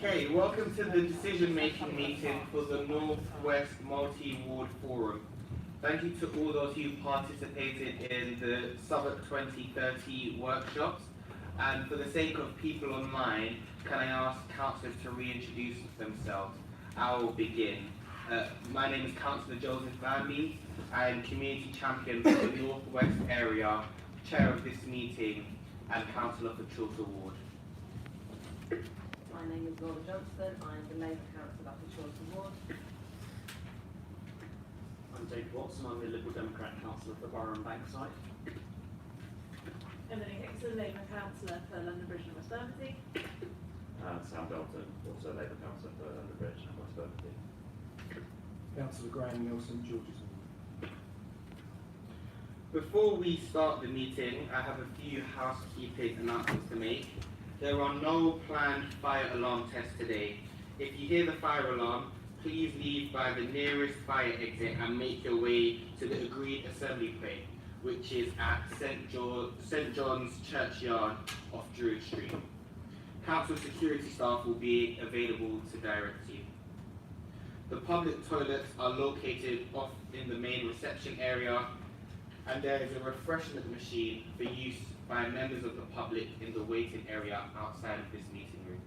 Okay, welcome to the decision-making meeting for the Northwest Multi-Ward Forum. Thank you to all those who participated in the Southwark 2030 workshops. And for the sake of people online, can I ask councillors to reintroduce themselves? I will begin. My name is Councillor Joseph Vanby. I am Community Champion for the Northwest area, Chair of this meeting, and Councillor for Chiltern Ward. My name is Laura Johnston. I am the Labour Councillor for Chiltern Ward. I'm David Watson. I'm the Liberal Democrat Councillor for Borough and Bankside. Emily Hickson, Labour Councillor for London Bridge and West Bermondsey. Sam Dalton, also Labour Councillor for London Bridge and West Bermondsey. Councillor Graham Nielsen, George's. Before we start the meeting, I have a few housekeeping announcements to make. There are no planned fire alarm tests today. If you hear the fire alarm, please leave by the nearest fire exit and make your way to the agreed assembly point, which is at St. John's Churchyard off Druid Street. Council security staff will be available to direct you. The public toilets are located off in the main reception area, and there is a refreshment machine for use by members of the public in the waiting area outside of this meeting room.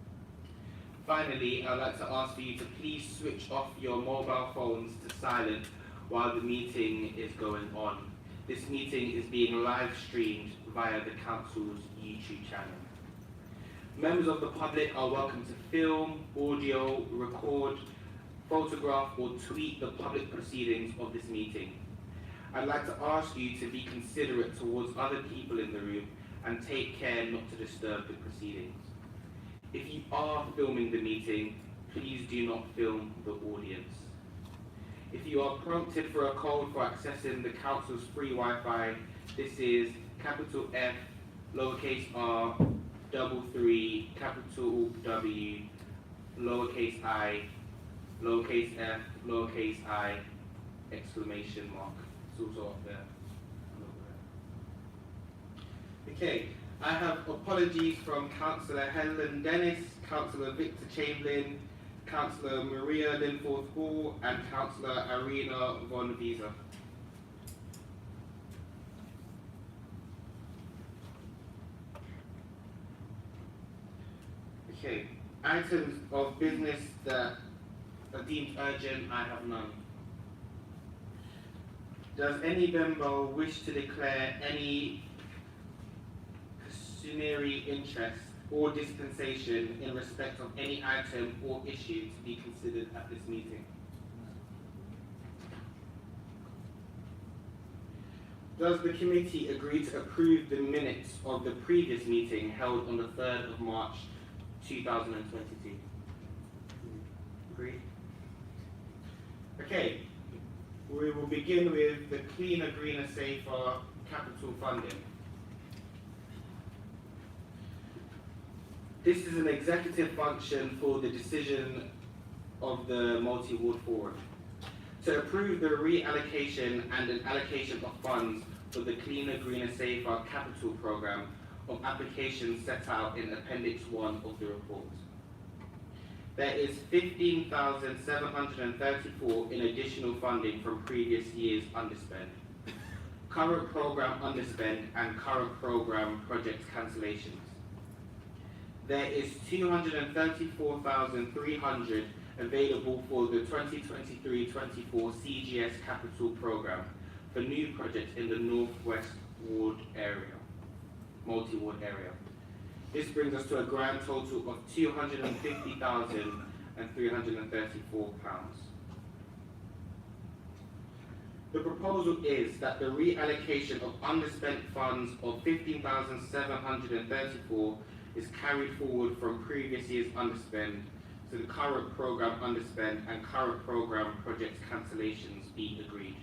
Finally, I'd like to ask for you to please switch off your mobile phones to silent while the meeting is going on. This meeting is being live streamed via the Council's YouTube channel. Members of the public are welcome to film, audio, record, photograph or tweet the public proceedings of this meeting. I'd like to ask you to be considerate towards other people in the room and take care not to disturb the proceedings. If you are filming the meeting, please do not film the audience. If you are prompted for a code for accessing the Council's free Wi-Fi, this is capital F, lowercase r, 33, capital W, lowercase I, lowercase f, lowercase I, exclamation mark. Also up there. Okay, I have apologies from Councillor Helen Dennis, Councillor Victor Chamberlain, Councillor Maria Linforth Hall, and Councillor Arena von Visa. Okay, items of business that are deemed urgent, I have none. Does any member wish to declare any pecuniary interest or dispensation in respect of any item or issue to be considered at this meeting? Does the committee agree to approve the minutes of the previous meeting held on the 3rd of March 2022? Agreed? Okay. We will begin with the Cleaner, Greener, Safer capital funding. This is an executive function for the decision of the Multi-Ward Forum to approve the reallocation and an allocation of funds for the Cleaner, Greener, Safer capital program of applications set out in Appendix 1 of the report. There is 15,734 in additional funding from previous years underspend, current program underspend and current program project cancellations. There is 234,300 available for the 2023-24 CGS capital program for new projects in the Northwest Ward area, multi-ward area. This brings us to a grand total of £250,334. The proposal is that the reallocation of underspent funds of £15,734 is carried forward from previous year's underspend to the current program underspend and current program project cancellations be agreed.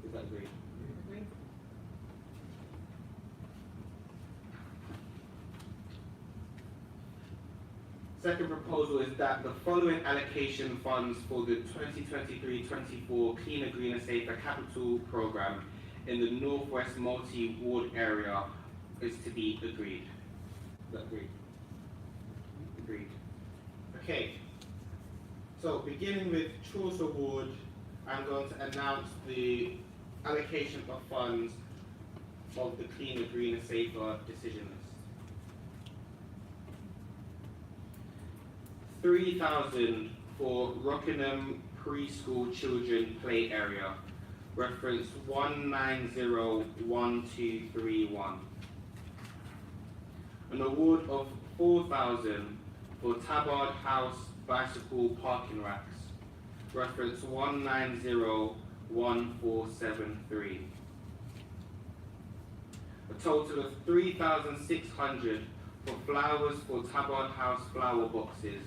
Is that agreed? Agreed. Second proposal is that the following allocation funds for the 2023-24 Cleaner, Greener, Safer capital program in the Northwest Multi-Ward area is to be agreed. Is that agreed? Agreed. Okay. So beginning with Choice Award, I'm going to announce the allocation of funds of the Cleaner, Greener, Safer decision list. 3,000 for Rockingham Preschool Children Play Area, reference 1901231. An award of 4,000 for Tabard House Bicycle Parking Racks, reference 1901473. A total of 3,600 for Flowers for Tabard House Flower Boxes,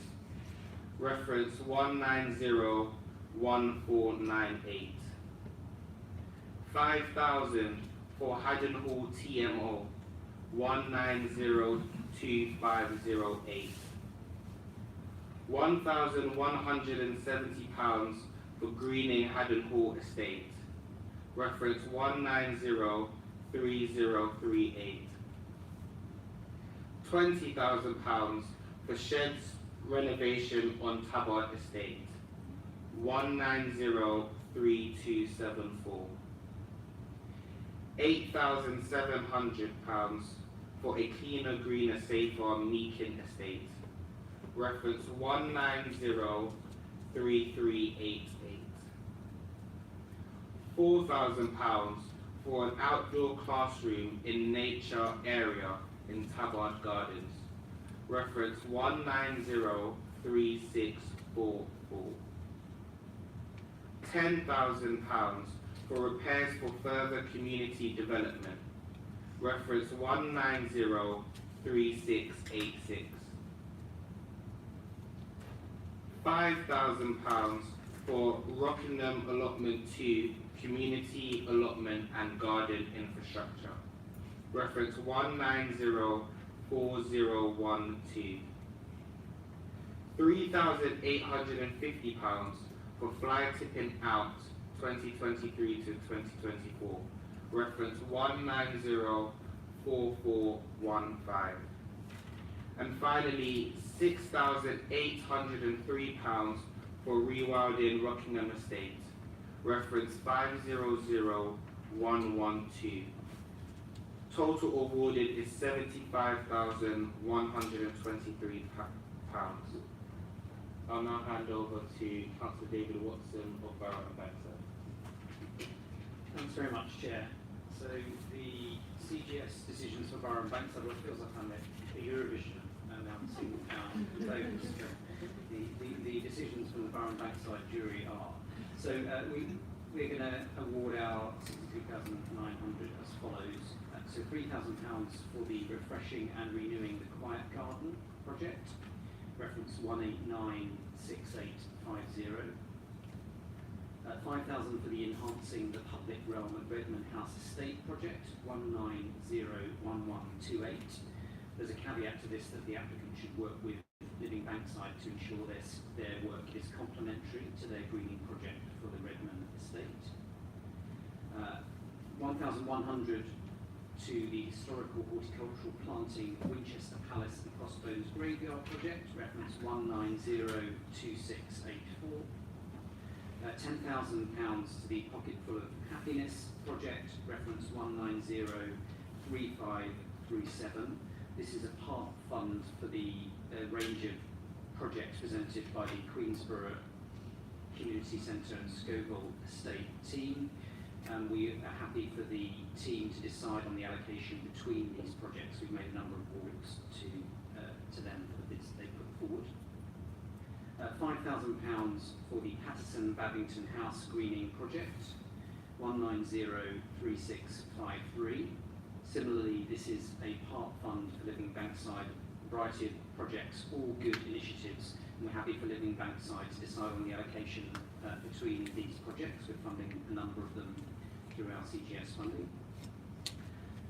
reference 1901498. 5,000 for Haddon Hall TMO, 1902508. £1,170 for Greening Haddon Hall Estate, reference 1903038. £20,000 for Sheds renovation on Tabard Estate, 1903274. £8,700 for a Cleaner, Greener, Safer Meakin Estate, reference 1903388. £4,000 for an outdoor classroom in nature area in Tabard Gardens, reference 1903644. £10,000 for repairs for further community development, reference 1903686. £5,000 for Rockingham Allotment 2 Community Allotment and Garden Infrastructure, reference 1904012. £3,850 for Fly Tipping Out 2023 to 2024, reference 1904415. And finally, £6,803 for Rewilding Rockingham Estate, reference 500112. Total awarded is £75,123. I'll now hand over to Councillor David Watson of Borough and Bankside. Thanks very much, Chair. So the CGS decisions for Borough and Bankside, well, it feels like I'm at Eurovision announcing votes. The decisions from the Borough and Bankside jury are. So we're going to award our 63,900 as follows. So £3,000 for the Refreshing and Renewing the Quiet Garden project, reference 1896850. 5,000 for the Enhancing the Public Realm at Redmond House Estate project, 1901128. There's a caveat to this that the applicant should work with Living Bankside to ensure their work is complementary to their greening project for the Redmond Estate. 1,100 to the Historical Horticultural Planting Winchester Palace and Crossbones Graveyard project, reference 1902684. £10,000 to the Pocketful of Happiness project, reference 1903537. This is a part fund for the range of projects presented by the Queensborough Community Centre and Scoville Estate team. We are happy for the team to decide on the allocation between these projects. We've made a number of awards to them for the bids they put forward. £5,000 for the Patterson Babington House Greening Project, 1903653. Similarly, this is a part fund for Living Bankside, a variety of projects, all good initiatives, and we're happy for Living Bankside to decide on the allocation between these projects. We're funding a number of them through our CGS funding.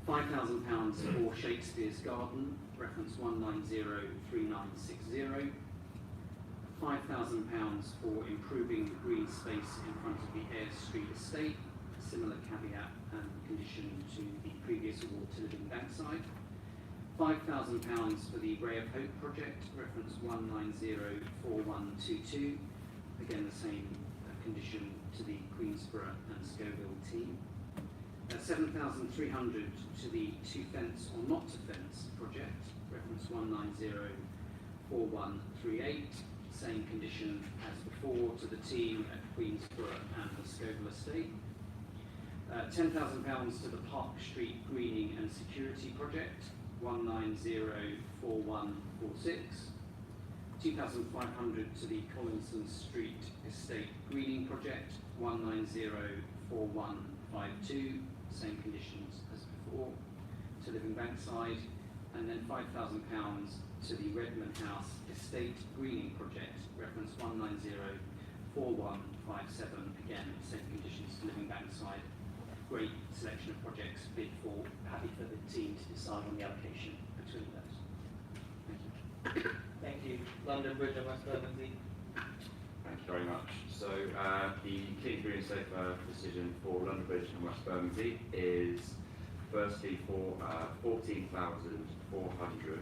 £5,000 for Shakespeare's Garden, reference 1903960. £5,000 for improving the green space in front of the Ayres Street estate, a similar caveat and condition to the previous award to Living Bankside. £5,000 for the Ray of Hope project, reference 1904122. Again, the same condition to the Queensborough and Scoville team. 7,300 to the To Fence or Not to Fence project, reference 1904138. Same condition as before to the team at Queensborough and the Scoville estate. £10,000 to the Park Street Greening and Security project, 1904146. 2,500 to the Collinson Street Estate Greening project, 1904152. Same conditions as before to Living Bankside. And then £5,000 to the Redmond House Estate Greening project, reference 1904157. Again, same conditions to Living Bankside. Great selection of projects, bid for, happy for the team to decide on the allocation between those. Thank you. Thank you. London Bridge and West Bermondsey. Thank you very much. So the Clean, Green and Safer decision for London Bridge and West Bermondsey is firstly for 14,400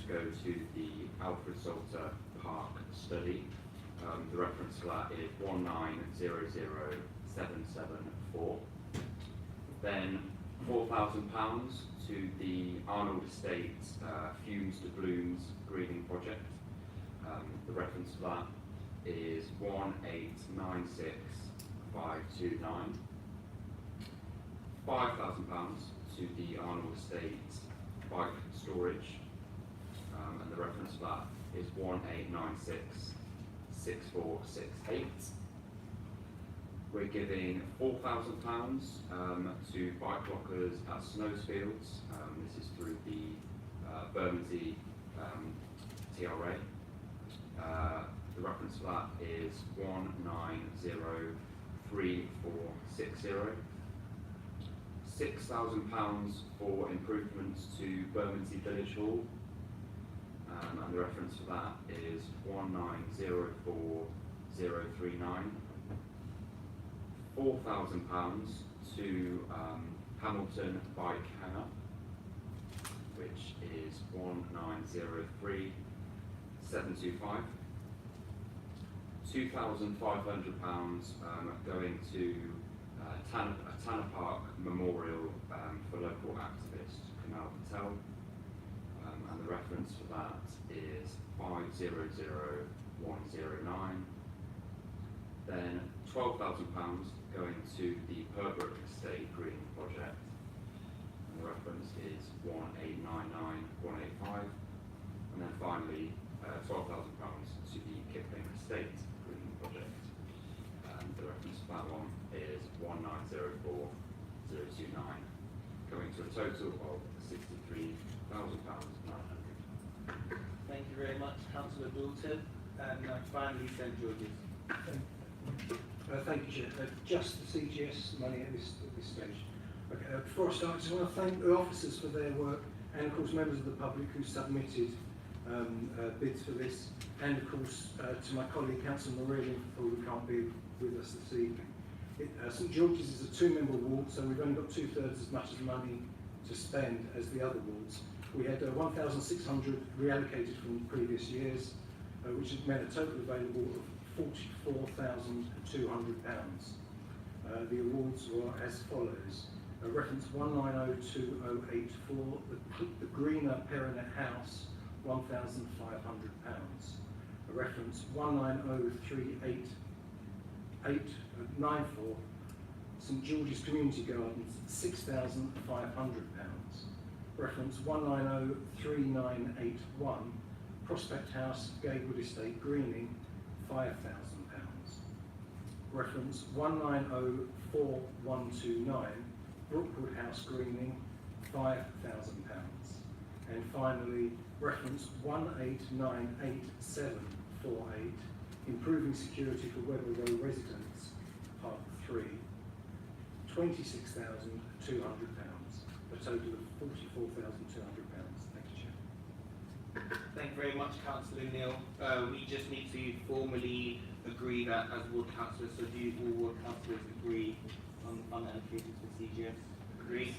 to go to the Alfred Salter Park study. The reference for that is 1900774. Then £4,000 to the Arnold Estate Fumes to Blooms greening project. The reference for that is 1896529. £5,000 to the Arnold Estate Bike Storage, and the reference for that is 18966468. We're giving £4,000 to bike lockers at Snowsfields. This is through the Bermondsey TRA. The reference for that is 1903460. £6,000 for improvements to Bermondsey Village Hall, and the reference for that is 1904039. £4,000 to Hamilton Bike Hangar, which is 1903725. £2,500 going to Tanner Park Memorial for local activist Kamal Patel, and the reference for that is 500109. Then £12,000 going to the Purbrook Estate Greening project, and the reference is 1899185. And then finally £12,000 to the Kipling Estate Greening project, and the reference for that one is 1904029, coming to a total of £63,900. Thank you very much, Councillor Dalton. And finally, St George's. Thank you, Chair. Just the CGS money at this stage. Okay, before I start, I just want to thank the officers for their work, and of course members of the public who submitted bids for this, and of course to my colleague Councillor Morelia, who can't be with us this evening. St George's is a two-member ward, so we've only got 2/3 as much as money to spend as the other wards. We had 1,600 reallocated from previous years, which has meant a total available of £44,200. The awards were as follows. Reference 1902084, the Greener Perinet House, £1,500. Reference 1903894, St George's Community Gardens, £6,500. Reference 1903981, Prospect House, Gatewood Estate Greening, £5,000. Reference 1904129, Brookwood House Greening, £5,000. And finally, reference 18984748, Improving Security for Weber Row Residents, Part 3, £26,200, a total of £44,200. Thank you, Chair. Thank you very much, Councillor Neil. We just need to formally agree that as ward councillors, so do all ward councillors agree on allocations for CGS? Agree?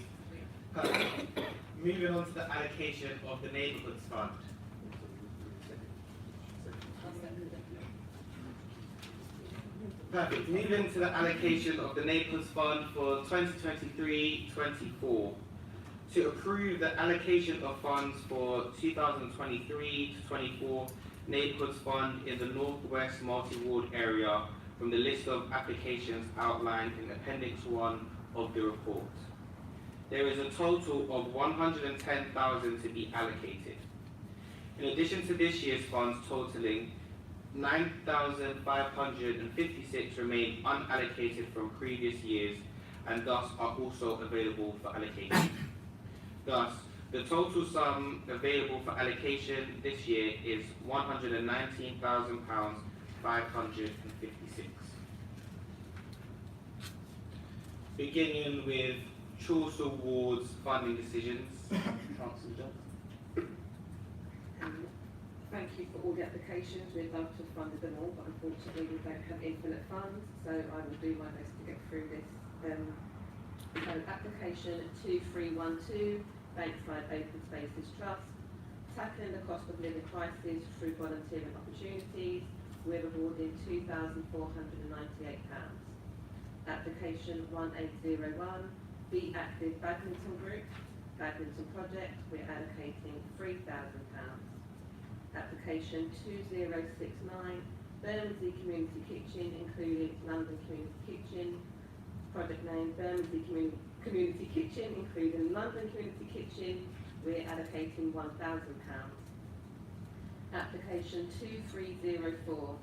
Perfect. Moving on to the allocation of the neighbourhoods fund. Perfect. Moving to the allocation of the neighbourhoods fund for 2023-24. To approve the allocation of funds for 2023-24 neighbourhoods fund in the Northwest Multi-Ward area from the list of applications outlined in Appendix 1 of the report. There is a total of 110,000 to be allocated. In addition to this year's funds totaling 9,556 remain unallocated from previous years and thus are also available for allocation. Thus, the total sum available for allocation this year is £119,556. Beginning with Chaucer Ward's funding decisions. Councillor Johnson. Thank you for all the applications. We'd love to have funded them all, but unfortunately we don't have infinite funds, so I will do my best to get through this. So application 2312, Bankside Open Spaces Trust, tackling the cost of living crisis through volunteering opportunities. We're awarding £2,498. Application 1801, Be Active Badminton Group, Badminton Project, we're allocating £3,000. Application 2069, Bermondsey Community Kitchen, including London Community Kitchen, project name Bermondsey Community Kitchen, including London Community Kitchen, we're allocating £1,000. Application 2304,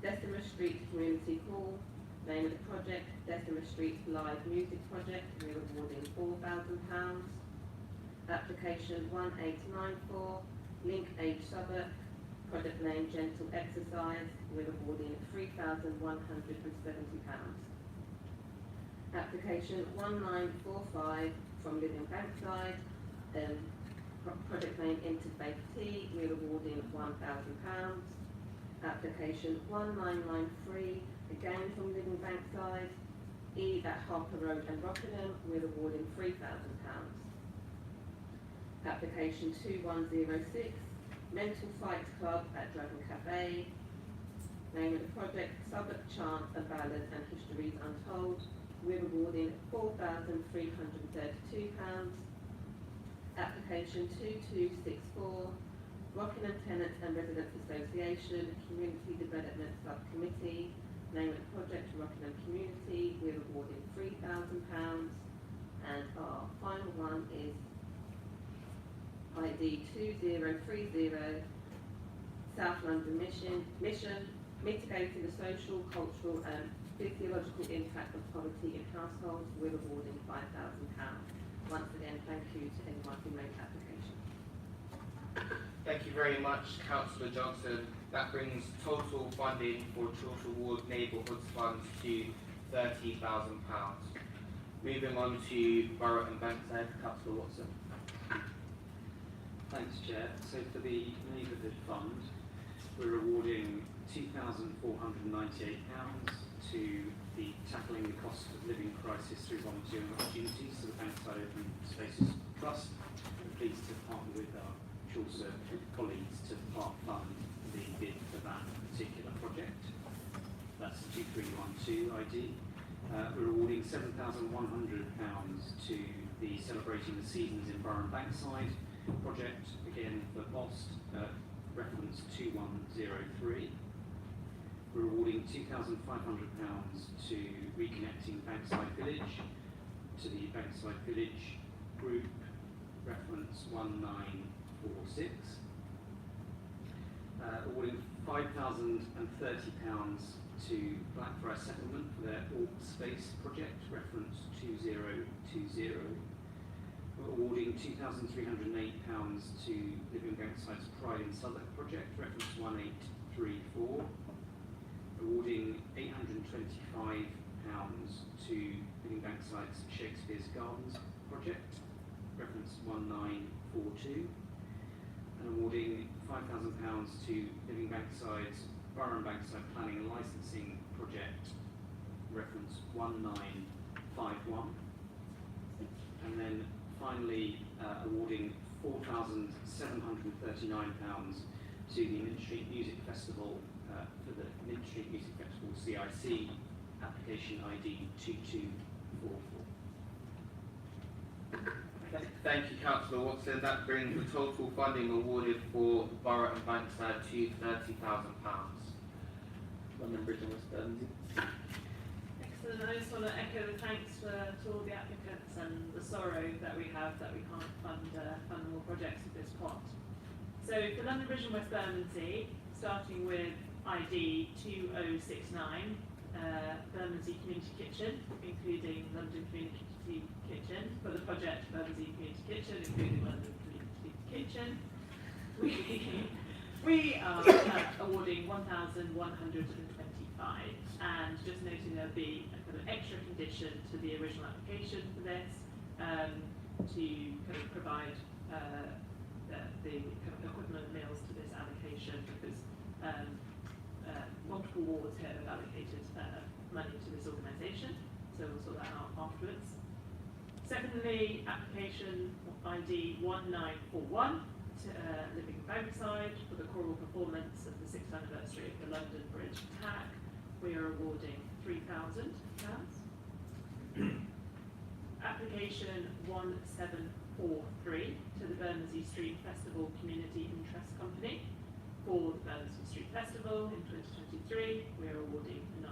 Decimus Street Community Hall, name of the project, Decimus Street Live Music Project, we're awarding £4,000. Application 1894, Link Age Southwark, project name Gentle Exercise, we're awarding £3,170. Application 1945 from Living Bankside, project name Interfaith Tea, we're awarding £1,000. Application 1993, again from Living Bankside, E at Harper Road and Rockingham, we're awarding £3,000. Application 2106, Mental Fight Club at Dragon Cafe, name of the project, Southwark Chant, A Ballad and Histories Untold, we're awarding £4,332. Application 2264, Rockingham Tenants and Residents Association, Community Development Subcommittee, name of the project, Rockingham Community, we're awarding £3,000. And our final one is ID 2030, South London Mission, mitigating the social, cultural and physiological impact of poverty in households, we're awarding £5,000. Once again, thank you to anyone who made the application. Thank you very much, Councillor Johnson. That brings total funding for Chaucer Ward Neighbourhoods Funds to £30,000. Moving on to Borough and Bankside, Councillor Watson. Thanks, Chair. So for the Neighbourhood Fund, we're awarding £2,498 to the Tackling the Cost of Living Crisis through Volunteering Opportunities to the Bankside Open Spaces Trust. We're pleased to partner with our Chaucer colleagues to part fund the bid for that particular project. That's 2312 ID. We're awarding £7,100 to the Celebrating the Seasons in Borough and Bankside project, again for BOST, reference 2103. We're awarding £2,500 to Reconnecting Bankside Village, to the Bankside Village Group, reference 1946. Awarding £5,030 to Blackfriars Settlement for their Alt Space project, reference 2020. We're awarding £2,308 to Living Bankside's Pride in Southwark project, reference 1834. Awarding £825 to Living Bankside's Shakespeare's Gardens project, reference 1942. And awarding £5,000 to Living Bankside's Borough and Bankside Planning and Licensing project, reference 1951. And then finally, awarding £4,739 to the Mint Street Music Festival for the Mint Street Music Festival CIC application ID 2244. Thank you, Councillor Watson. That brings the total funding awarded for Borough and Bankside to £30,000. London Bridge and West Bermondsey. Excellent. I just want to echo the thanks to all the applicants and the sorrow that we have that we can't fund more projects with this pot. So for London Bridge and West Bermondsey, starting with ID 2069, Bermondsey Community Kitchen, including London Community Kitchen, for the project Bermondsey Community Kitchen, including London Community Kitchen, we are awarding 1,125, and just noting there'll be a kind of extra condition to the original application for this, to kind of provide the kind of equivalent meals to this allocation, because multiple wards here have allocated money to this organisation, so we'll sort that out afterwards. Secondly, application ID 1941, Living Bankside, for the choral performance of the 6th anniversary of the London Bridge attack. We are awarding £3,000. Application 1743 to the Bermondsey Street Festival Community Interest Company. For the Bermondsey Street Festival in 2023, we are awarding £9,000.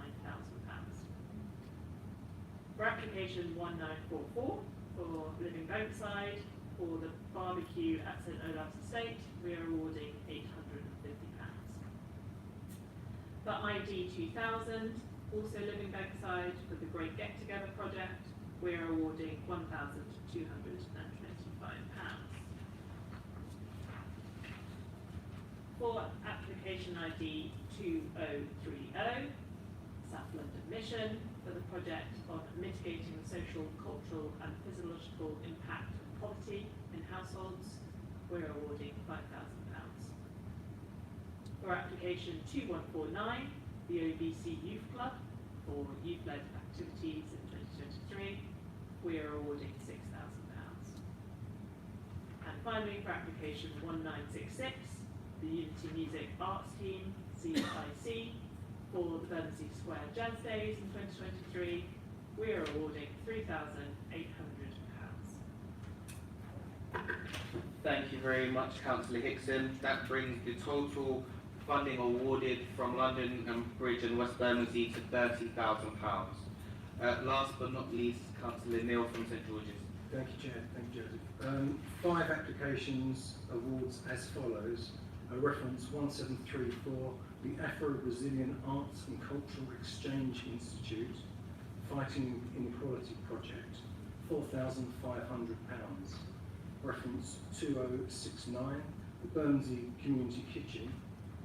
For application 1944 for Living Bankside, for the barbecue at St Olave's Estate, we are awarding £850. For ID 2000, also Living Bankside, for the Great Get Together project, we are awarding £1,225. For application ID 2030, South London Mission, for the project on mitigating the social, cultural and physiological impact of poverty in households, we're awarding £5,000. For application 2149, the OBC Youth Club, for youth-led activities in 2023, we are awarding £6,000. And finally, for application 1966, the Unity Music Arts Team, CIC, for the Bermondsey Square Jazz Days in 2023, we are awarding £3,800. Thank you very much, Councillor Hickson. That brings the total funding awarded from London Bridge and West Bermondsey to £30,000. Last but not least, Councillor Neil from St George's. Thank you, Chair. Thank you, Joseph. 5 applications, awards as follows. Reference 1734, the Afro-Brazilian Arts and Cultural Exchange Institute, Fighting Inequality Project, £4,500. Reference 2069, the Bermondsey Community Kitchen,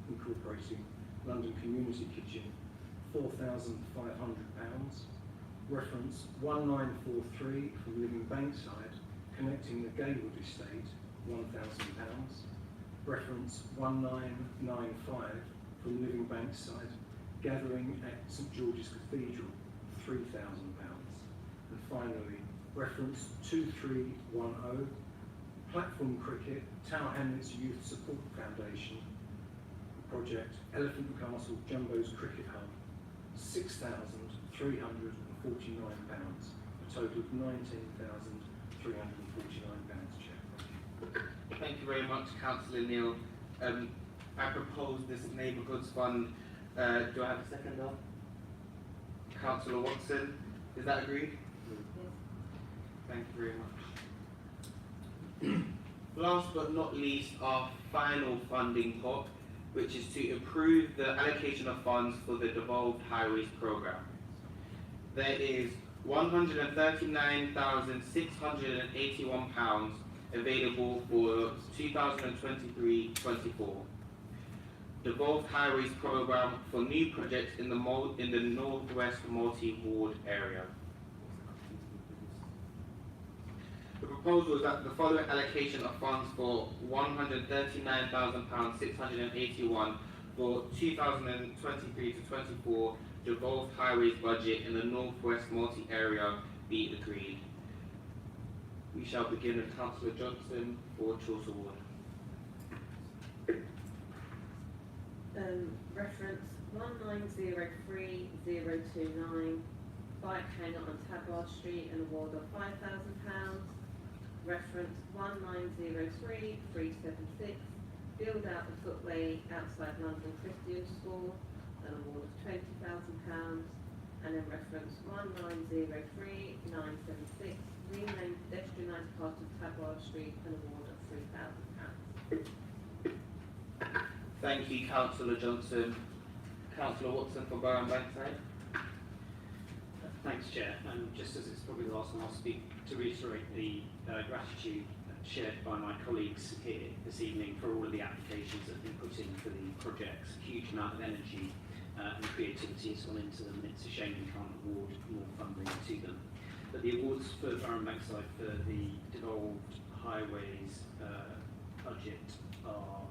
incorporating London Community Kitchen, £4,500. Reference 1943 from Living Bankside, connecting the Gaywood Estate, £1,000. Reference 1995 from Living Bankside, gathering at St George's Cathedral, £3,000. And finally, reference 2310, Platform Cricket, Tower Hamlets Youth Support Foundation, project Elephant and Castle Jumbo's Cricket Hub, £6,349, a total of £19,349, Chair. Thank you very much, Councillor Neil. I propose this Neighbour Goods Fund. Do I have a seconder? Councillor Watson, is that agreed? Thank you very much. Last but not least, our final funding pot, which is to improve the allocation of funds for the Devolved Highways Programme. There is £139,681 available for 2023-24. Devolved Highways Programme for new projects in the Northwest Multi-Ward area. The proposal is that the following allocation of funds for £139,681 for 2023-24 Devolved Highways budget in the Northwest Multi area be agreed. We shall begin with Councillor Johnson for Choice Award. Reference 1903-029, bike hangar on Tabard Street, an award of £5,000. Reference 1903-376, build out the footway outside London Christian School, an award of £20,000. And then reference 1903-976, rename pedestrianised part of Tabard Street, an award of £3,000. Thank you, Councillor Johnson. Councillor Watson for Borough and Bankside. Thanks, Chair. And just as it's probably the last one, I'll speak to reiterate the gratitude shared by my colleagues here this evening for all of the applications that have been put in for the projects. A huge amount of energy and creativity has gone into them, and it's a shame we can't award more funding to them. But the awards for Borough and Bankside for the devolved highways budget are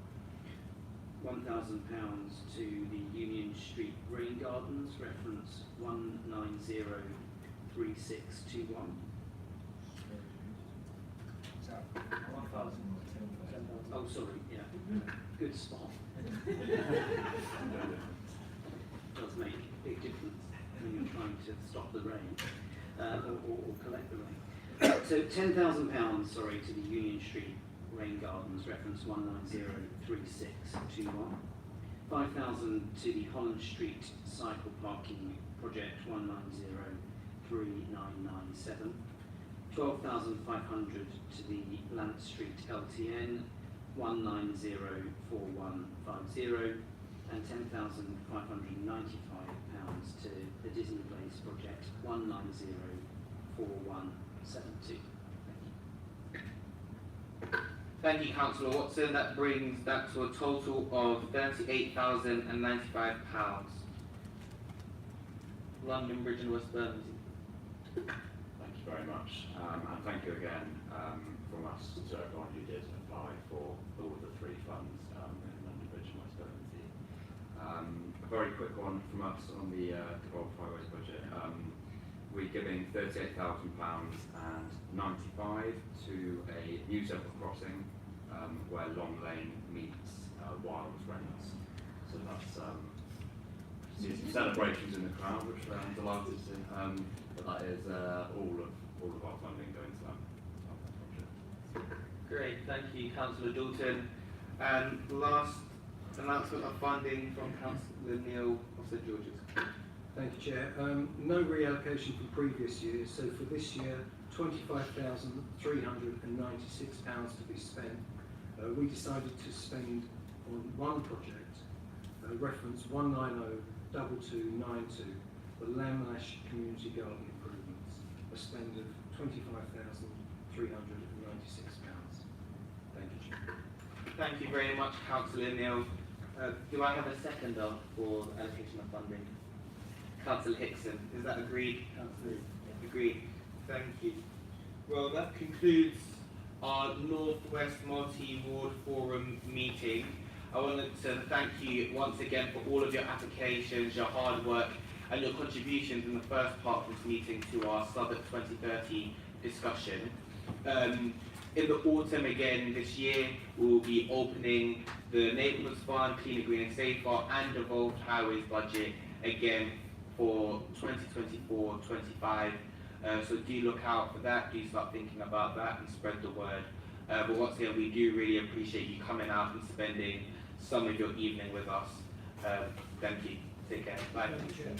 £1,000 to the Union Street Rain Gardens, reference 1903-621. Oh, sorry, yeah. Good spot. Does make a big difference when you're trying to stop the rain or collect the rain. So £10,000, sorry, to the Union Street Rain Gardens, reference 1903-621. £5,000 to the Holland Street Cycle Parking Project 1903-997. £12,500 to the Lant Street LTN 194150, and £10,595 to the Disney Place Project 194172. Thank you, Councillor Watson. That brings that to a total of £38,095. London Bridge and West Bermondsey. Thank you very much, and thank you again from us to everyone who did apply for all the three funds in London Bridge and West Bermondsey. A very quick one from us on the devolved highways budget. We're giving £38,000 and 95 to a new zebra crossing where Long Lane meets Wild Rents. So that's see some celebrations in the crowd, which I'm delighted to. But that is all of our funding going to that project. Great, thank you, Councillor Dalton. And last announcement of funding from Councillor Neil of St George's. Thank you, Chair. No reallocation from previous years, so for this year, £25,396 to be spent. We decided to spend on one project, reference 190292, the Lamlash Community Garden Improvements, a spend of £25,396. Thank you, Chair. Thank you very much, Councillor Neil. Do I have a seconder for the allocation of funding? Councillor Hickson, is that agreed? Councillor, agreed. Thank you. Well, that concludes our Northwest Multi-Ward Forum meeting. I wanted to thank you once again for all of your applications, your hard work, and your contributions in the first part of this meeting to our Southwark 2030 discussion. In the autumn again this year, we will be opening the Neighbourhoods Fund, Cleaner, Green and Safer, and Devolved Highways budget again for 2024-25. So do look out for that, do start thinking about that and spread the word. But once again, we do really appreciate you coming out and spending some of your evening with us. Thank you. Take care. Bye. Thank you, Chair.